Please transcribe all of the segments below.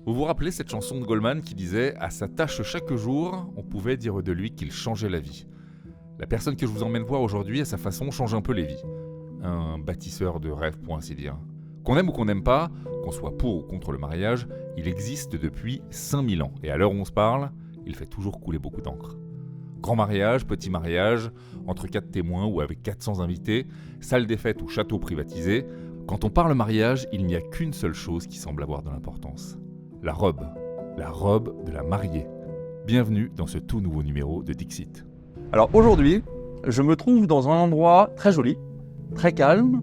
Vous vous rappelez cette chanson de Goldman qui disait « À sa tâche chaque jour, on pouvait dire de lui qu'il changeait la vie ». La personne que je vous emmène voir aujourd'hui, à sa façon, change un peu les vies. Un bâtisseur de rêves, pour ainsi dire. Qu'on aime ou qu'on n'aime pas, qu'on soit pour ou contre le mariage, il existe depuis 5000 ans. Et à l'heure où on se parle, il fait toujours couler beaucoup d'encre. Grand mariage, petit mariage, entre 4 témoins ou avec 400 invités, salle des fêtes ou château privatisé, quand on parle mariage, il n'y a qu'une seule chose qui semble avoir de l'importance. La robe de la mariée. Bienvenue dans ce tout nouveau numéro de Dixit. Alors aujourd'hui, je me trouve dans un endroit très joli, très calme,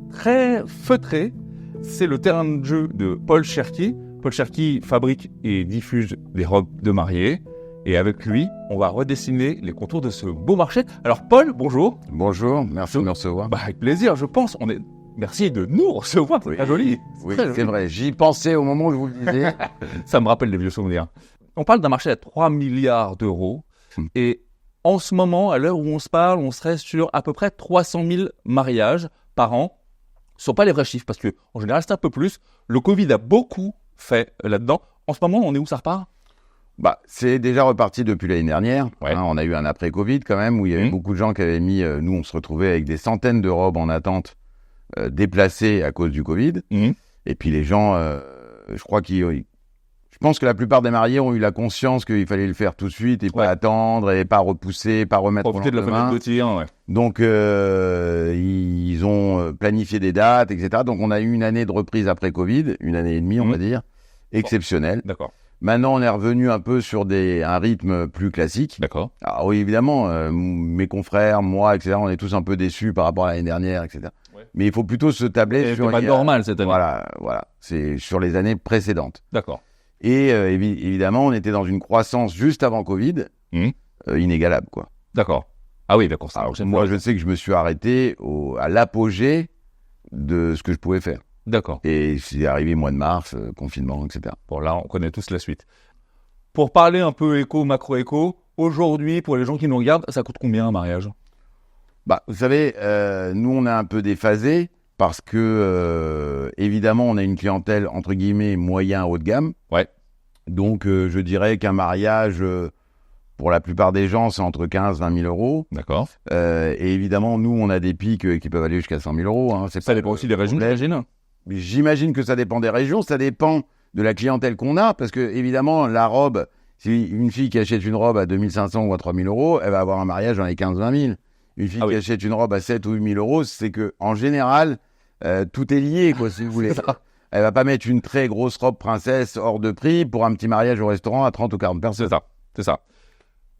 très feutré. C'est le terrain de jeu de Paul Cherki. Paul Cherki fabrique et diffuse des robes de mariée. Et avec lui, on va redessiner les contours de ce beau marché. Alors Paul, bonjour. Bonjour, merci de me recevoir. Avec plaisir, je pense. Merci de nous recevoir, c'est très joli. Oui, très c'est joli. vrai, j'y pensais au moment où je vous le disais. Ça me rappelle des vieux souvenirs. On parle d'un marché à 3 milliards d'euros. Et en ce moment, à l'heure où on se parle, on serait sur à peu près 300 000 mariages par an. Ce ne sont pas les vrais chiffres, parce qu'en général, c'est un peu plus. Le Covid a beaucoup fait là-dedans. En ce moment, on est où, ça repart ? C'est déjà reparti depuis l'année dernière. Ouais. On a eu un après-Covid quand même, où il y avait beaucoup de gens qui avaient mis... nous, on se retrouvait avec des centaines de robes en attente déplacées à cause du Covid. Et puis les gens, je pense que la plupart des mariés ont eu la conscience qu'il fallait le faire tout de suite et pas attendre et pas repousser, pas remettre au Profiter de la lendemain. fenêtre de tir, ouais. Donc, ils ont planifié des dates, etc. Donc, on a eu une année de reprise après Covid, une année et demie, on va dire, exceptionnelle. D'accord. Maintenant, on est revenu un peu sur un rythme plus classique. D'accord. Alors, oui, évidemment, mes confrères, moi, etc., on est tous un peu déçus par rapport à l'année dernière, etc. Ouais. Mais il faut plutôt se tabler sur... C'est pas normal cette année. Voilà. C'est sur les années précédentes. D'accord. Et évidemment, on était dans une croissance juste avant Covid, inégalable, quoi. D'accord. Ah oui, d'accord. Alors, moi, je sais que je me suis arrêté à l'apogée de ce que je pouvais faire. D'accord. Et c'est arrivé mois de mars, confinement, etc. Bon, là, on connaît tous la suite. Pour parler un peu éco, macro-éco, aujourd'hui, pour les gens qui nous regardent, ça coûte combien un mariage ? Vous savez, nous, on est un peu déphasés parce que, évidemment, on a une clientèle, entre guillemets, moyen haut de gamme. Ouais. Donc, je dirais qu'un mariage, pour la plupart des gens, c'est entre 15 et 20 000 euros. D'accord. Et évidemment, nous, on a des pics qui peuvent aller jusqu'à 100 000 euros. Hein. Ça dépend aussi des régions, j'imagine. J'imagine que ça dépend des régions, ça dépend de la clientèle qu'on a, parce que évidemment, la robe, si une fille qui achète une robe à 2500 ou à 3000 euros, elle va avoir un mariage dans les 15-20 000. Une fille qui achète une robe à 7 ou 8 000 euros, c'est que en général, tout est lié, quoi, si vous voulez. Elle va pas mettre une très grosse robe princesse hors de prix pour un petit mariage au restaurant à 30 ou 40 personnes. C'est ça.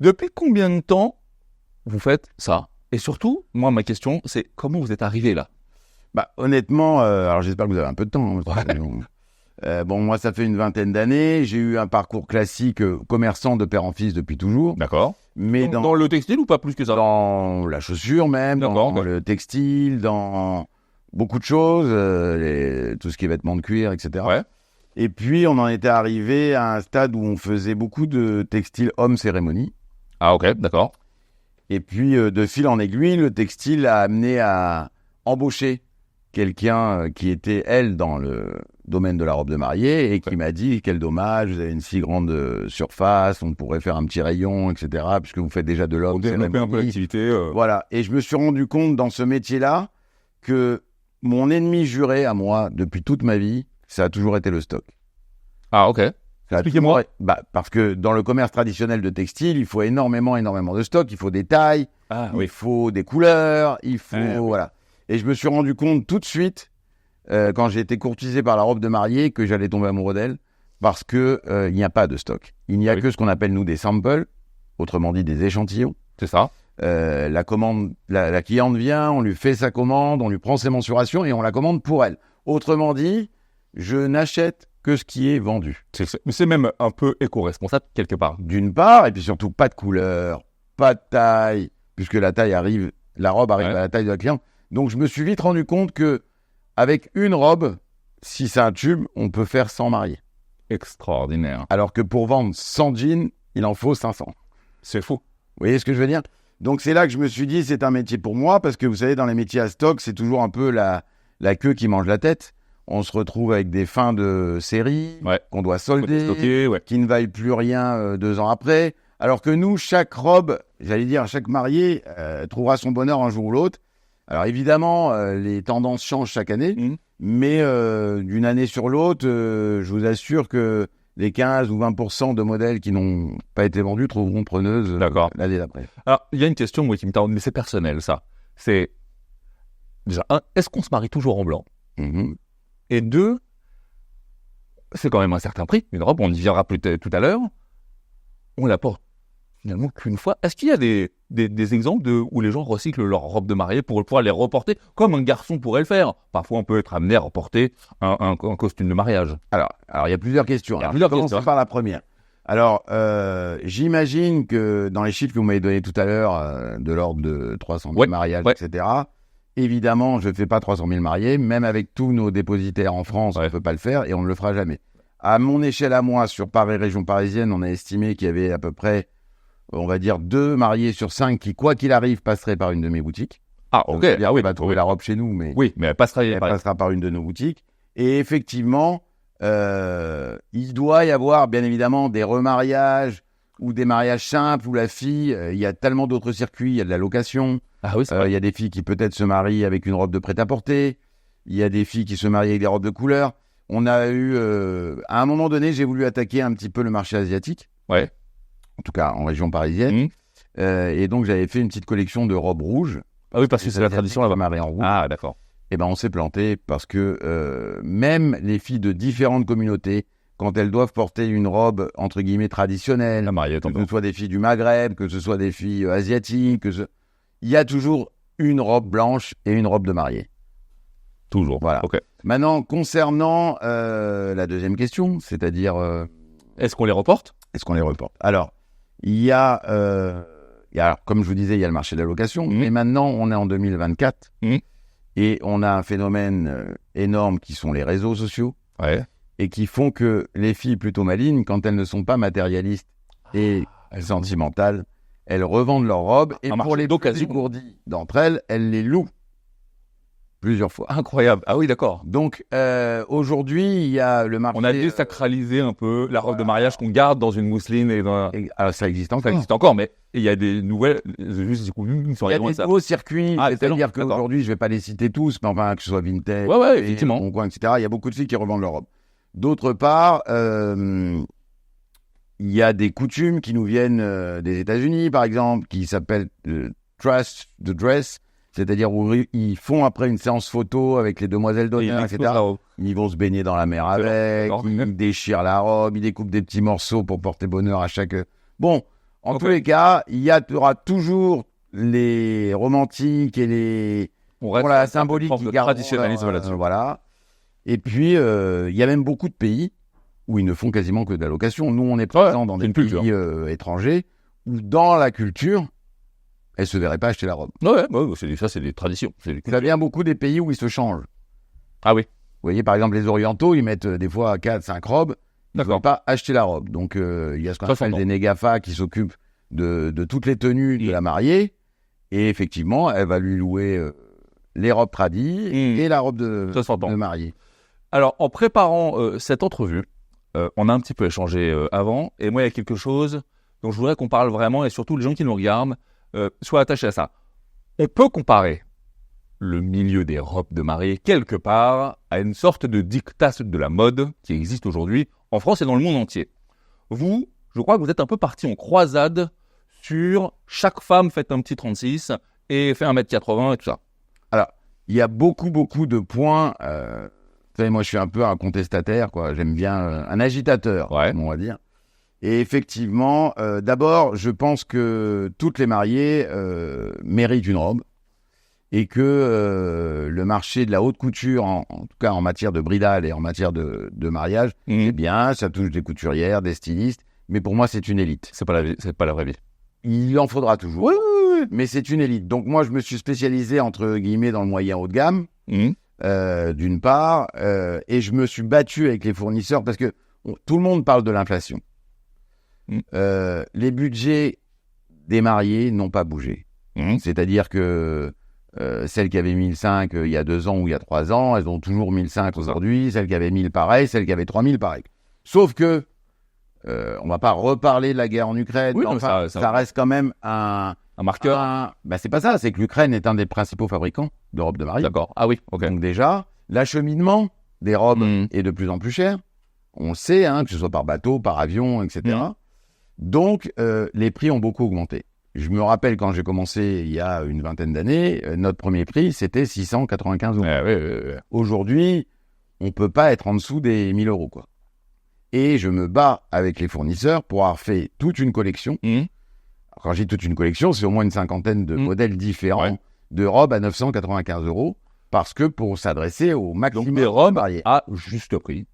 Depuis combien de temps vous faites ça ? Et surtout, moi, ma question, c'est comment vous êtes arrivé là ? Honnêtement, alors j'espère que vous avez un peu de temps. Moi, ça fait une vingtaine d'années. J'ai eu un parcours classique commerçant de père en fils depuis toujours. D'accord. Mais dans le textile ou pas plus que ça ? Dans la chaussure même, dans le textile, dans beaucoup de choses, tout ce qui est vêtements de cuir, etc. Ouais. Et puis, on en était arrivé à un stade où on faisait beaucoup de textile homme cérémonie. Ah ok, d'accord. Et puis, de fil en aiguille, le textile a amené à embaucher quelqu'un qui était, elle, dans le domaine de la robe de mariée et qui m'a dit « Quel dommage, vous avez une si grande surface, on pourrait faire un petit rayon, etc. » puisque vous faites déjà de l'homme. On développait un peu l'activité. Voilà. Et je me suis rendu compte dans ce métier-là que mon ennemi juré à moi, depuis toute ma vie, ça a toujours été le stock. Ah ok. Expliquez-moi. Parce que dans le commerce traditionnel de textile, il faut énormément de stock. Il faut des tailles, il faut des couleurs, il faut... voilà. Et je me suis rendu compte tout de suite, quand j'ai été courtisé par la robe de mariée, que j'allais tomber amoureux d'elle, parce que il n'y a pas de stock. Il n'y a que ce qu'on appelle, nous, des samples, autrement dit des échantillons. C'est ça. La cliente vient, on lui fait sa commande, on lui prend ses mensurations et on la commande pour elle. Autrement dit, je n'achète que ce qui est vendu. Mais c'est même un peu éco-responsable quelque part. D'une part, et puis surtout pas de couleur, pas de taille, puisque la robe arrive à la taille de la cliente. Donc je me suis vite rendu compte que avec une robe, si c'est un tube, on peut faire 100 mariés. Extraordinaire. Alors que pour vendre 100 jeans, il en faut 500. C'est fou. Vous voyez ce que je veux dire ? Donc c'est là que je me suis dit, c'est un métier pour moi, parce que vous savez, dans les métiers à stock, c'est toujours un peu la queue qui mange la tête. on se retrouve avec des fins de série qu'on doit solder, qui ne valent plus rien 2 ans après. Alors que nous, chaque robe, chaque marié trouvera son bonheur un jour ou l'autre. Alors évidemment, les tendances changent chaque année, mais d'une année sur l'autre, je vous assure que les 15 ou 20% de modèles qui n'ont pas été vendus trouveront preneuse l'année d'après. Alors, il y a une question moi, qui me taraude, mais c'est personnel ça. C'est déjà, est-ce qu'on se marie toujours en blanc? Et 2, c'est quand même un certain prix. Une robe, on y viendra tout à l'heure. On la porte finalement qu'une fois. Est-ce qu'il y a des exemples où les gens recyclent leurs robes de mariée pour pouvoir les reporter comme un garçon pourrait le faire? Parfois, on peut être amené à reporter un costume de mariage. Alors, il y a plusieurs questions. Commençons par la première. Alors, j'imagine que dans les chiffres que vous m'avez donnés tout à l'heure, de l'ordre de 300 000 mariages, etc., évidemment, je ne fais pas 300 000 mariés. Même avec tous nos dépositaires en France, on ne peut pas le faire et on ne le fera jamais. À mon échelle à moi, sur Paris, région parisienne, on a estimé qu'il y avait à peu près, on va dire, 2 mariés sur 5 qui, quoi qu'il arrive, passeraient par une de mes boutiques. Ah, ok. On va trouver la robe chez nous, mais elle passera par une de nos boutiques. Et effectivement, il doit y avoir, bien évidemment, des remariages ou des mariages simples où la fille, il y a tellement d'autres circuits, il y a de la location. Il y a des filles qui peut-être se marient avec une robe de prêt-à-porter. Il y a des filles qui se marient avec des robes de couleur. On a eu, à un moment donné, j'ai voulu attaquer un petit peu le marché asiatique. En tout cas, en région parisienne. Et donc, j'avais fait une petite collection de robes rouges. Ah oui, parce que c'est la tradition là-bas. Mariée en rouge. Ah, d'accord. Et on s'est planté parce que même les filles de différentes communautés, quand elles doivent porter une robe, entre guillemets, traditionnelle, que ce soit des filles du Maghreb, que ce soit des filles asiatiques, il y a toujours une robe blanche et une robe de mariée. Toujours. Voilà. Okay. Maintenant, concernant la deuxième question, c'est-à-dire... est-ce qu'on les reporte? Alors, il y a, comme je vous disais, il y a le marché de la location, mais maintenant, on est en 2024, et on a un phénomène énorme qui sont les réseaux sociaux, et qui font que les filles plutôt malignes, quand elles ne sont pas matérialistes et sentimentales, elles revendent leurs robes, et pour les plus dégourdies d'entre elles, elles les louent plusieurs fois. Incroyable. Ah oui, d'accord. Donc, aujourd'hui, il y a le marché... On a désacralisé un peu la robe de mariage qu'on garde dans une mousseline. Alors, ça existe encore. Ça existe encore, mais il y a des nouvelles... Juste, du coup, il y a des nouveaux circuits, c'est-à-dire qu'aujourd'hui, je ne vais pas les citer tous, mais enfin, que ce soit Vinted, effectivement. Bon Coin, etc., il y a beaucoup de filles qui revendent leurs robes. D'autre part, il y a des coutumes qui nous viennent des États-Unis, par exemple, qui s'appellent Trust the Dress, c'est-à-dire où ils font après une séance photo avec les demoiselles d'honneur, etc. Ils vont se baigner dans la mer avec, ils déchirent la robe, ils découpent des petits morceaux pour porter bonheur à chaque... Bon, en tous les cas, il y aura toujours les romantiques et les... la symbolique qui gardent... traditionnalisme là-dessus. Voilà. Et puis, il y a même beaucoup de pays où ils ne font quasiment que de la location. Nous, on est présents dans des pays étrangers où, dans la culture... elle ne se verrait pas acheter la robe. Ça, c'est des traditions. Ça vient beaucoup des pays où ils se changent. Ah oui. Vous voyez, par exemple, les orientaux, ils mettent des fois 4-5 robes. Ils ne veulent pas acheter la robe. Donc, il y a ce qu'on appelle des négafas qui s'occupent de toutes les tenues de la mariée. Et effectivement, elle va lui louer les robes tradies et la robe de mariée. Alors, en préparant cette entrevue, on a un petit peu échangé avant. Et moi, il y a quelque chose dont je voudrais qu'on parle vraiment, et surtout les gens qui nous regardent, soient attachés à ça. On peut comparer le milieu des robes de mariée quelque part à une sorte de diktat de la mode qui existe aujourd'hui en France et dans le monde entier. Vous, je crois que vous êtes un peu parti en croisade sur chaque femme fait un petit 36 et fait 1m80 et tout ça. Alors, il y a beaucoup de points. Vous savez, moi, je suis un peu un contestataire, quoi. J'aime bien un agitateur, on va dire. Et effectivement, d'abord, je pense que toutes les mariées méritent une robe et que le marché de la haute couture, en tout cas en matière de bridal et en matière de mariage, c'est bien, ça touche des couturières, des stylistes, mais pour moi, c'est une élite. C'est pas la vraie vie. Il en faudra toujours, mais c'est une élite. Donc moi, je me suis spécialisé, entre guillemets, dans le moyen haut de gamme, d'une part, et je me suis battu avec les fournisseurs parce que tout le monde parle de l'inflation. Les budgets des mariés n'ont pas bougé. C'est-à-dire que Celles qui avaient 1005 il y a 2 ans ou il y a 3 ans, elles ont toujours 1005 aujourd'hui. Celles qui avaient 1000, pareil. Celles qui avaient 3000, pareil. Sauf que, on va pas reparler de la guerre en Ukraine. Oui, enfin, ça reste quand même un marqueur. C'est pas ça. C'est que l'Ukraine est un des principaux fabricants de robes de mariée. D'accord. Ah oui, ok. Donc déjà, l'acheminement des robes est de plus en plus cher. On le sait, que ce soit par bateau, par avion, etc. Donc, les prix ont beaucoup augmenté. Je me rappelle quand j'ai commencé il y a une vingtaine d'années, notre premier prix, c'était 695 €. Aujourd'hui, on peut pas être en dessous des 1000 €, quoi. Et je me bats avec les fournisseurs pour avoir fait toute une collection. Alors, quand je dis toute une collection, c'est au moins une cinquantaine de modèles différents de robes à 995 €, parce que pour s'adresser au maximum des robes variés. À juste prix,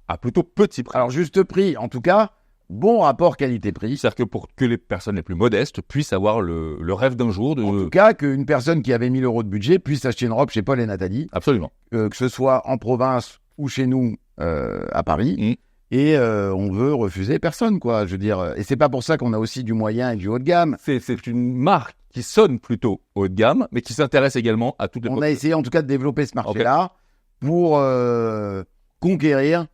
à plutôt petit prix. Alors, juste prix, en tout cas, bon rapport qualité-prix. C'est-à-dire que pour que les personnes les plus modestes puissent avoir le rêve d'un jour de... En tout cas, qu'une personne qui avait 1000 € de budget puisse acheter une robe chez Paul et Nathalie. Absolument. Que ce soit en province ou chez nous à Paris. Et on veut refuser personne, quoi. Je veux dire, et c'est pas pour ça qu'on a aussi du moyen et du haut de gamme. C'est une marque qui sonne plutôt haut de gamme, mais qui s'intéresse également à toutes les... On a essayé en tout cas de développer ce marché-là pour conquérir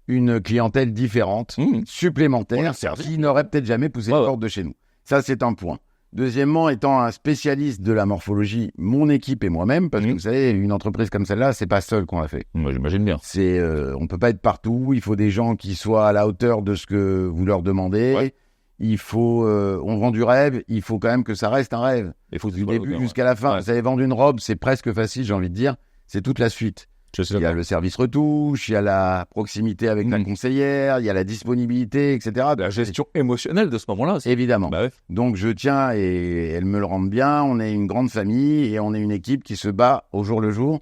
une clientèle différente, supplémentaire, qui n'aurait peut-être jamais poussé les portes de chez nous. Ça, c'est un point. Deuxièmement, étant un spécialiste de la morphologie, mon équipe et moi-même, parce que vous savez, une entreprise comme celle-là, c'est pas seul qu'on l'a fait. Moi, j'imagine bien. On peut pas être partout. Il faut des gens qui soient à la hauteur de ce que vous leur demandez. Il faut, on vend du rêve. Il faut quand même que ça reste un rêve. Il faut du début jusqu'à la fin. Vous savez, vendre une robe, c'est presque facile, j'ai envie de dire. C'est toute la suite. Il y a le service retouche, il y a la proximité avec la conseillère, il y a la disponibilité, etc. La gestion émotionnelle de ce moment-là aussi. Évidemment. Donc je tiens, et elle me le rend bien, on est une grande famille et on est une équipe qui se bat au jour le jour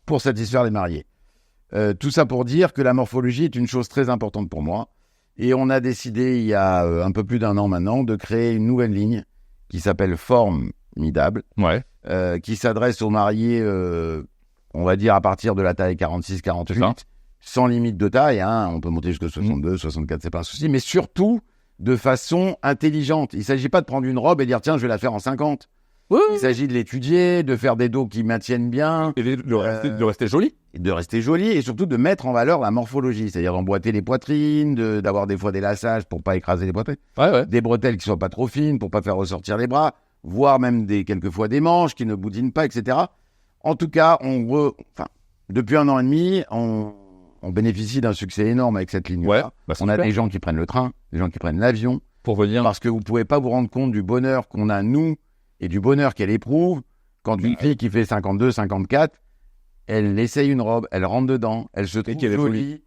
pour satisfaire les mariés. Tout ça pour dire que la morphologie est une chose très importante pour moi. Et on a décidé, il y a un peu plus d'1 an maintenant, de créer une nouvelle ligne qui s'appelle Formidable, qui s'adresse aux mariés... on va dire à partir de la taille 46-48, sans limite de taille, on peut monter jusqu'à 62, 64, c'est pas un souci, mais surtout de façon intelligente. Il ne s'agit pas de prendre une robe et dire tiens, je vais la faire en 50. Il s'agit de l'étudier, de faire des dos qui maintiennent bien. Et de rester joli. De rester joli et surtout de mettre en valeur la morphologie, c'est-à-dire d'emboîter les poitrines, d'avoir des fois des lassages pour pas écraser les poitrines, des bretelles qui soient pas trop fines pour pas faire ressortir les bras, voire même quelquefois des manches qui ne boudinent pas, etc. En tout cas, depuis 1 an et demi, on bénéficie d'un succès énorme avec cette ligne-là. On a des gens qui prennent le train, des gens qui prennent l'avion. Pour venir. Parce que vous ne pouvez pas vous rendre compte du bonheur qu'on a, nous, et du bonheur qu'elle éprouve quand une fille qui fait 52, 54, elle essaye une robe, elle rentre dedans, elle se trouve jolie,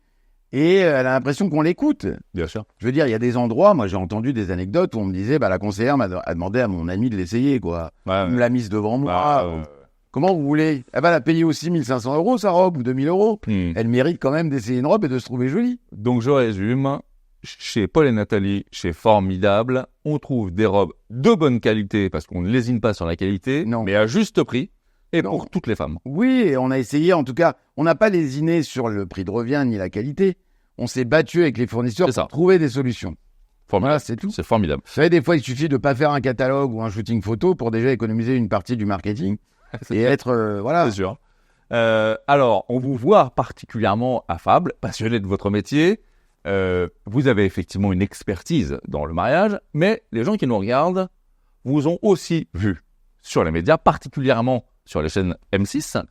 et elle a l'impression qu'on l'écoute. Bien sûr. Je veux dire, il y a des endroits, moi j'ai entendu des anecdotes où on me disait, la conseillère a demandé à mon ami de l'essayer, quoi. Elle me l'a mise devant moi. Comment vous voulez? Elle a payé aussi 1500 € sa robe ou 2000 €. Elle mérite quand même d'essayer une robe et de se trouver jolie. Donc je résume, chez Paul et Nathalie, chez Formidable, on trouve des robes de bonne qualité parce qu'on ne lésine pas sur la qualité, mais à juste prix et pour toutes les femmes. Oui, et on a essayé, en tout cas, on n'a pas lésiné sur le prix de revient ni la qualité. On s'est battu avec les fournisseurs pour trouver des solutions. Voilà, c'est tout. C'est formidable. Vous savez, des fois, il suffit de ne pas faire un catalogue ou un shooting photo pour déjà économiser une partie du marketing. Et être, C'est sûr. Alors, on vous voit particulièrement affable, passionné de votre métier. Vous avez effectivement une expertise dans le mariage, mais les gens qui nous regardent vous ont aussi vu sur les médias, particulièrement sur les chaînes M6,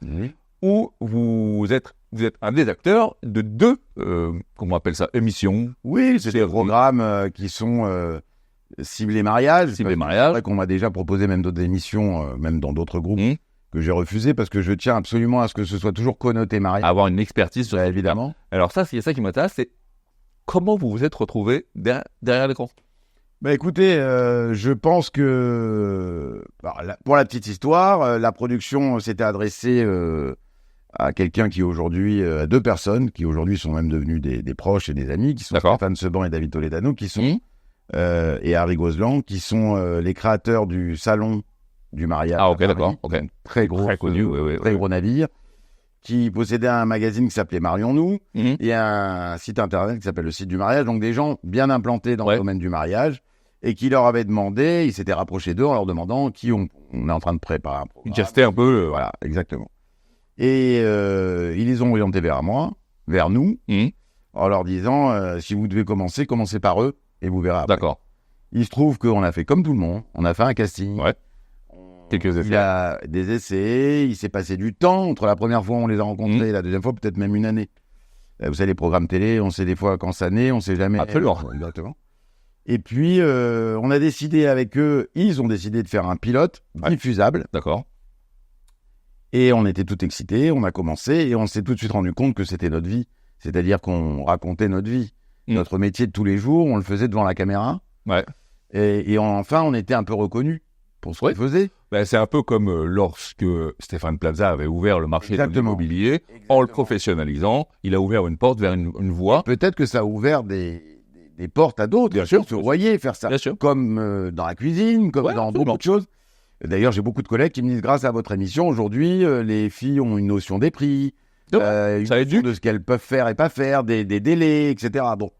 où vous êtes un des acteurs de 2, comment on appelle ça, émissions. Oui, c'est des programmes qui sont... ciblés mariage. Ciblés mariage. C'est vrai qu'on m'a déjà proposé même d'autres émissions, même dans d'autres groupes, que j'ai refusé parce que je tiens absolument à ce que ce soit toujours connoté mariage. Avoir une expertise sur évidemment. Alors ça, c'est ça qui m'intéresse, c'est comment vous vous êtes retrouvé derrière l'écran. Écoutez, je pense que, pour la petite histoire, la production s'était adressée à quelqu'un qui aujourd'hui, à 2 personnes, qui aujourd'hui sont même devenus des proches et des amis, qui sont Stéphane Seban et David Toledano, qui sont... et Harry Gozlan, qui sont les créateurs du salon du mariage. Ah, ok, d'accord. Très gros, très connu, très gros navire, qui possédait un magazine qui s'appelait Marions-nous et un site internet qui s'appelle le site du mariage. Donc des gens bien implantés dans le domaine du mariage et qui leur avait demandé, il s'était rapproché d'eux en leur demandant on est en train de préparer un programme. Ils testaient un peu. Voilà, exactement. Et ils les ont orientés vers moi, vers nous, en leur disant si vous devez commencer par eux et vous verrez après. D'accord. Il se trouve qu'on a fait comme tout le monde, on a fait un casting. Ouais. Quelques essais. Il y a des essais, il s'est passé du temps entre la première fois où on les a rencontrés et la deuxième fois, peut-être même une année. Vous savez, les programmes télé, on sait des fois quand ça naît, on sait jamais. Absolument. Exactement. Et puis, on a décidé avec eux, ils ont décidé de faire un pilote diffusable. D'accord. Et on était tout excités, on a commencé et on s'est tout de suite rendu compte que c'était notre vie. C'est-à-dire qu'on racontait notre vie. Notre métier de tous les jours, on le faisait devant la caméra. Ouais. Et enfin, on était un peu reconnus pour ce qu'on faisait. Ben, c'est un peu comme lorsque Stéphane Plaza avait ouvert le marché de l'immobilier, en le professionnalisant, il a ouvert une porte vers une voie. Peut-être que ça a ouvert des portes à d'autres. Bien sûr. Se voyez faire ça. Bien sûr. Comme dans la cuisine, comme dans beaucoup de choses. D'ailleurs, j'ai beaucoup de collègues qui me disent, grâce à votre émission, aujourd'hui, les filles ont une notion des prix, une notion de ce qu'elles peuvent faire et pas faire, des délais, etc. Bon.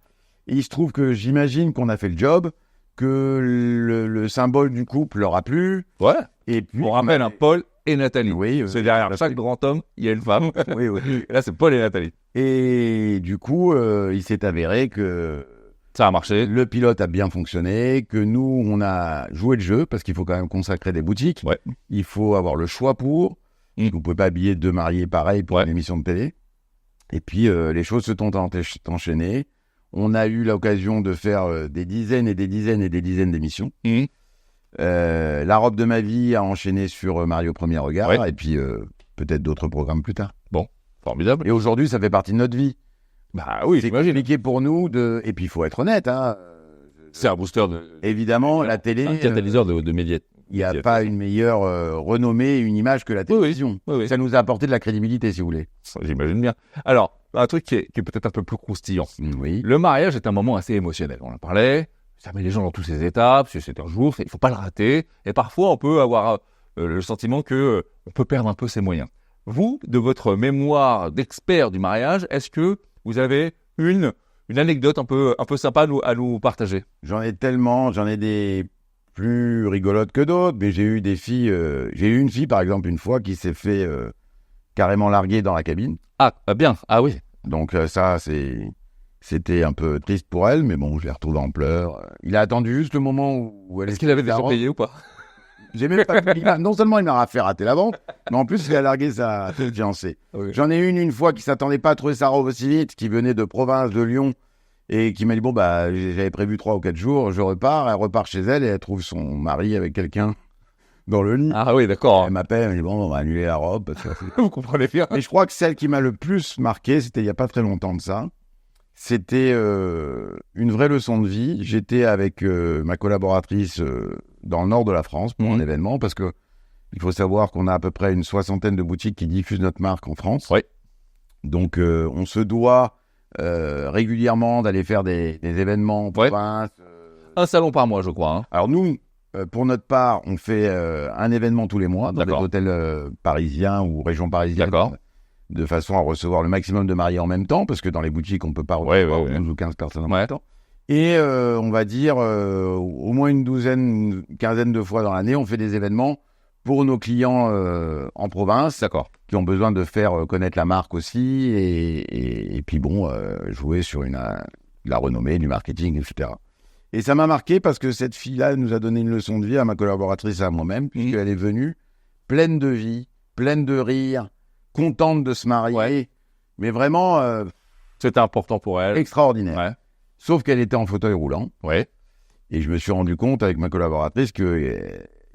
Et il se trouve que j'imagine qu'on a fait le job, que le symbole du couple leur a plu. Ouais. Et puis, on rappelle Paul et Nathalie. Oui. C'est derrière chaque grand homme, il y a une femme. Oui. Et là, c'est Paul et Nathalie. Et du coup, il s'est avéré que ça a marché. Le pilote a bien fonctionné, que nous, on a joué le jeu, parce qu'il faut quand même consacrer des boutiques. Ouais. Il faut avoir le choix pour. Vous ne pouvez pas habiller deux mariés pareils pour une émission de télé. Et puis, les choses se sont enchaînées. On a eu l'occasion de faire des dizaines et des dizaines et des dizaines d'émissions. La robe de ma vie a enchaîné sur Mario Premier Regard, et puis peut-être d'autres programmes plus tard. Bon, formidable. Et aujourd'hui, ça fait partie de notre vie. Bah oui, c'est compliqué pour nous et puis il faut être honnête. C'est un booster évidemment, la télé. Un catalyseur de médias. Il n'y a pas une meilleure renommée, une image que la télévision. Oui. Ça nous a apporté de la crédibilité, si vous voulez. J'imagine bien. Alors, un truc qui est peut-être un peu plus croustillant. Oui. Le mariage est un moment assez émotionnel. On en parlait. Ça met les gens dans toutes ces étapes. C'est un jour. Il ne faut pas le rater. Et parfois, on peut avoir le sentiment que on peut perdre un peu ses moyens. Vous, de votre mémoire d'expert du mariage, est-ce que vous avez une anecdote un peu sympa à nous partager? J'en ai tellement. J'en ai des plus rigolotes que d'autres. Mais j'ai eu des filles. J'ai eu une fille, par exemple, une fois, qui s'est fait carrément larguer dans la cabine. Ah, bien. Ah oui. Donc ça, c'était un peu triste pour elle. Mais bon, je l'ai retrouvée en pleurs. Il a attendu juste le moment où elle... Est-ce qu'il avait déjà payé ou pas? J'ai même pas... Non seulement il m'a fait rater la vente, mais en plus il a largué sa fiancée. Oui. J'en ai une fois qui s'attendait pas à trouver sa robe aussi vite, qui venait de province, de Lyon, et qui m'a dit bon bah j'avais prévu 3 ou 4 jours, je repars. Elle repart chez elle et elle trouve son mari avec quelqu'un dans le lit. Ah oui, d'accord. Elle m'appelle, elle me dit bon on va annuler la robe. Parce que... Vous comprenez bien. Mais je crois que celle qui m'a le plus marqué, c'était il y a pas très longtemps de ça. C'était une vraie leçon de vie. J'étais avec ma collaboratrice dans le nord de la France pour un événement, parce que il faut savoir qu'on a à peu près une 60aine de boutiques qui diffusent notre marque en France. Oui. Donc on se doit régulièrement d'aller faire des événements en province. Un salon par mois, je crois. Hein. Alors nous, pour notre part, on fait un événement tous les mois dans des hôtels parisiens ou régions parisiennes. D'accord. De façon à recevoir le maximum de mariés en même temps, parce que dans les boutiques, on ne peut pas recevoir 12 ou 15 personnes en même temps. Et on va dire, au moins une quinzaine de fois dans l'année, on fait des événements pour nos clients en province, qui ont besoin de faire connaître la marque aussi, et puis bon, jouer sur la renommée, du marketing, etc. Et ça m'a marqué parce que cette fille-là nous a donné une leçon de vie à ma collaboratrice et à moi-même, puisqu'elle est venue pleine de vie, pleine de rire, contente de se marier, mais vraiment... c'était important pour elle. Extraordinaire. Ouais. Sauf qu'elle était en fauteuil roulant. Ouais. Et je me suis rendu compte avec ma collaboratrice qu'il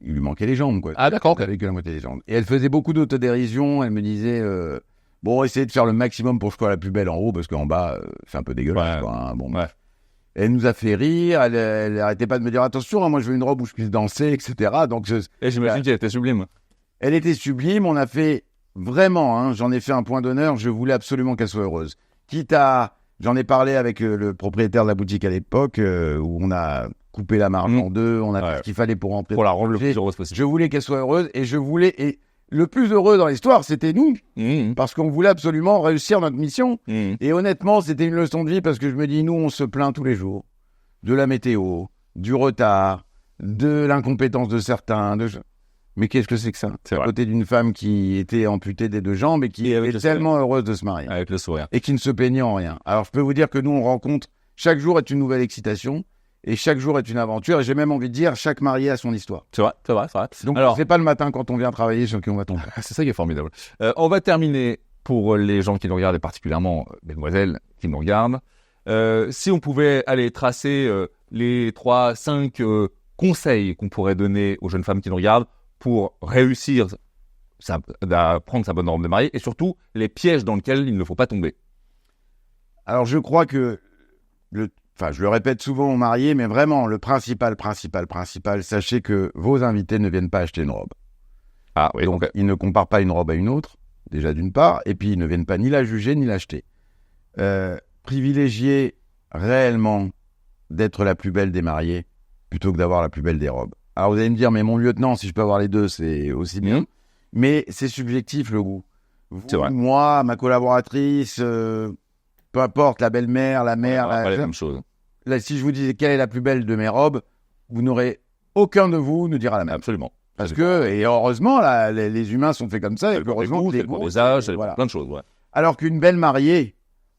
lui manquait les jambes. Quoi. Ah d'accord. Elle avait que la moitié des jambes. Et elle faisait beaucoup d'autodérision. Elle me disait, bon, essayez de faire le maximum pour que je sois la plus belle en haut, parce qu'en bas, c'est un peu dégueulasse. Quoi, hein. Bon, elle nous a fait rire. Elle n'arrêtait pas de me dire, attention, hein, moi je veux une robe où je puisse danser, etc. Donc, et j'imagine qu'elle était sublime. Elle était sublime. On a fait... Vraiment, hein, j'en ai fait un point d'honneur, je voulais absolument qu'elle soit heureuse. Quitte à... J'en ai parlé avec le propriétaire de la boutique à l'époque, où on a coupé la marge en deux, on a fait ce qu'il fallait pour rentrer. Pour la rendre le plus heureuse possible. Je voulais qu'elle soit heureuse, et et le plus heureux dans l'histoire, c'était nous, parce qu'on voulait absolument réussir notre mission. Et honnêtement, c'était une leçon de vie, parce que je me dis, nous, on se plaint tous les jours de la météo, du retard, de l'incompétence de certains. Mais qu'est-ce que c'est que ça? C'est à vrai. côté d'une femme qui était amputée des 2 jambes et qui avec est le tellement heureuse de se marier Avec le sourire. et qui ne se plaignait en rien. Alors je peux vous dire que nous on rencontre, chaque jour est une nouvelle excitation et chaque jour est une aventure et j'ai même envie de dire chaque marié a son histoire. C'est vrai. Donc Alors, c'est pas le matin quand on vient travailler sur qui on va tomber. c'est ça qui est formidable. On va terminer pour les gens qui nous regardent, et particulièrement mesdemoiselles qui nous regardent. Si on pouvait aller tracer les 3-5 conseils qu'on pourrait donner aux jeunes femmes qui nous regardent pour réussir à prendre sa bonne robe de mariée et surtout les pièges dans lesquels il ne faut pas tomber. Alors je crois que, je le répète souvent aux mariés, mais vraiment le principal, sachez que vos invités ne viennent pas acheter une robe. Ah oui, Donc ils ne comparent pas une robe à une autre, déjà d'une part, et puis ils ne viennent pas ni la juger ni l'acheter. Privilégiez réellement d'être la plus belle des mariés plutôt que d'avoir la plus belle des robes. Alors vous allez me dire, mais mon lieutenant, si je peux avoir les deux, c'est aussi bien. Mais c'est subjectif le goût. C'est vrai. Moi, ma collaboratrice, peu importe, la belle-mère, la mère, pas les mêmes choses. là, si je vous disais quelle est la plus belle de mes robes, vous n'aurez aucun de vous nous dira la même. Absolument. Parce que, et heureusement, là, les humains sont faits comme ça, et heureusement, c'est pour les âges, voilà. plein de choses. Ouais. Alors qu'une belle mariée,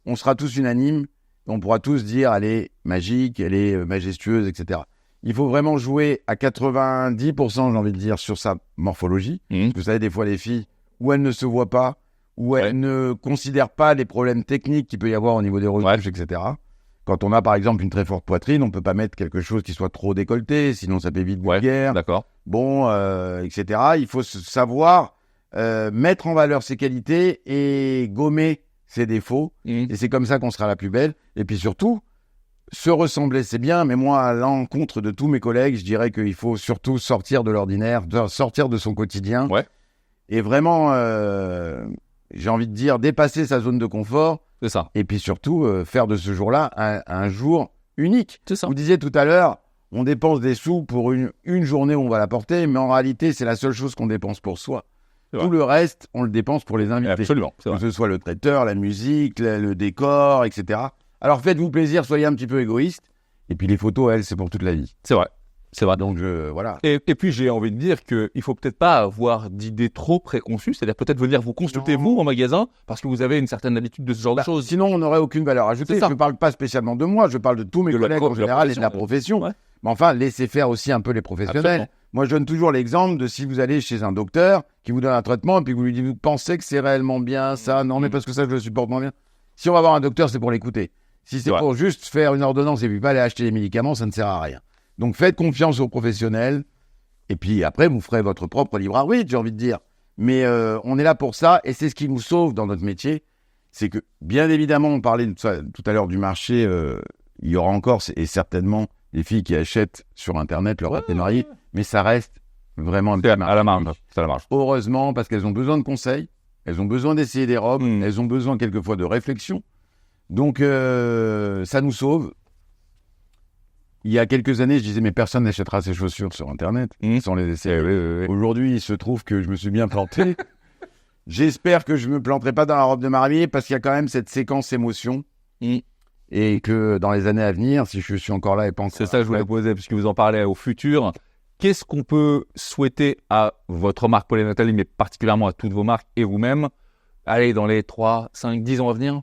on sera tous unanimes, on pourra tous dire elle est magique, elle est majestueuse, etc. Il faut vraiment jouer à 90%, j'ai envie de dire, sur sa morphologie. Parce que vous savez, des fois, les filles, où elles ne se voient pas, où elles ne considèrent pas les problèmes techniques qu'il peut y avoir au niveau des retouches, etc. Quand on a, par exemple, une très forte poitrine, on ne peut pas mettre quelque chose qui soit trop décolleté, sinon ça peut vite vulgaire. D'accord. Bon, etc. Il faut savoir mettre en valeur ses qualités et gommer ses défauts. Et c'est comme ça qu'on sera la plus belle. Et puis surtout, se ressembler, c'est bien, mais moi, à l'encontre de tous mes collègues, je dirais qu'il faut surtout sortir de l'ordinaire, sortir de son quotidien. Ouais. Et vraiment, j'ai envie de dire, dépasser sa zone de confort. C'est ça. Et puis surtout, faire de ce jour-là un jour unique. C'est ça. Vous disiez tout à l'heure, on dépense des sous pour une journée où on va la porter, mais en réalité, c'est la seule chose qu'on dépense pour soi. Tout le reste, on le dépense pour les invités. Absolument. Que ce soit le traiteur, la musique, le décor, etc. Alors faites-vous plaisir, soyez un petit peu égoïste. Et puis les photos, elles, c'est pour toute la vie. C'est vrai. C'est vrai. Donc voilà. Et puis j'ai envie de dire qu'il ne faut peut-être pas avoir d'idées trop préconçues, c'est-à-dire peut-être venir vous consulter vous en magasin parce que vous avez une certaine habitude de ce genre de choses. Sinon, on n'aurait aucune valeur ajoutée. Je ne parle pas spécialement de moi, je parle de tous mes collègues en général et de la profession. Ouais. Mais enfin, laissez faire aussi un peu les professionnels. Absolument. Moi, je donne toujours l'exemple de si vous allez chez un docteur qui vous donne un traitement et puis vous lui dites, vous pensez que c'est réellement bien ça? Non, mais parce que ça, je le supporte moins bien. Si on va voir un docteur, c'est pour l'écouter. Si c'est pour juste faire une ordonnance et puis pas aller acheter les médicaments, ça ne sert à rien. Donc faites confiance aux professionnels et puis après vous ferez votre propre libre arbitre, j'ai envie de dire. Mais on est là pour ça et c'est ce qui nous sauve dans notre métier. C'est que bien évidemment, on parlait tout à l'heure du marché, il y aura encore et certainement des filles qui achètent sur Internet leur robe de mariée, mais ça reste vraiment un petit marché. À la marge, ça la marche. Heureusement, parce qu'elles ont besoin de conseils, elles ont besoin d'essayer des robes, elles ont besoin quelquefois de réflexion. Donc ça nous sauve. Il y a quelques années, je disais, mais personne n'achètera ses chaussures sur Internet sans les essayer. Oui. Aujourd'hui, il se trouve que je me suis bien planté. J'espère que je ne me planterai pas dans la robe de mariée parce qu'il y a quand même cette séquence émotion. Et que dans les années à venir, si je suis encore là et pas encore... C'est ça que je voulais poser, puisque vous en parlez au futur. Qu'est-ce qu'on peut souhaiter à votre marque Paul et Nathalie, mais particulièrement à toutes vos marques et vous-même, allez, dans les 3, 5, 10 ans à venir?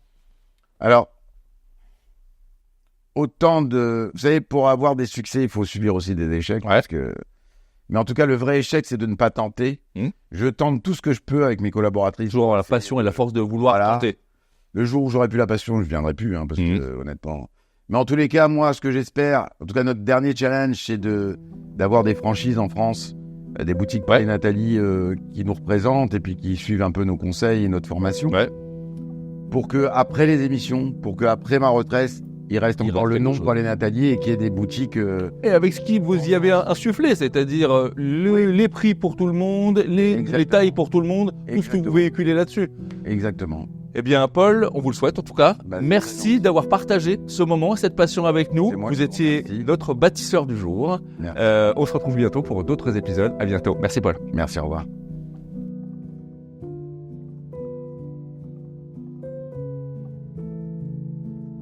Alors, autant de... Vous savez, pour avoir des succès, il faut subir aussi des échecs. Parce que... Mais en tout cas, le vrai échec, c'est de ne pas tenter. Je tente tout ce que je peux avec mes collaboratrices. Toujours la passion et la force de vouloir tenter. Le jour où j'aurai plus la passion, je ne viendrai plus, parce que honnêtement... Mais en tous les cas, moi, ce que j'espère, en tout cas, notre dernier challenge, c'est d'avoir des franchises en France, des boutiques Paul et Nathalie qui nous représentent et puis qui suivent un peu nos conseils et notre formation. Pour que après les émissions, pour que après ma retraite, il reste encore le nom de Paul et Nathalie et qu'il y ait des boutiques... Et avec ce qui vous y avez insufflé, c'est-à-dire les prix pour tout le monde, les tailles pour tout le monde, tout ce que vous véhiculez là-dessus. Exactement. Eh bien, Paul, on vous le souhaite en tout cas. Merci d'avoir partagé ce moment, cette passion avec nous. Vous étiez notre bâtisseur du jour. On se retrouve bientôt pour d'autres épisodes. À bientôt. Merci, Paul. Merci, au revoir.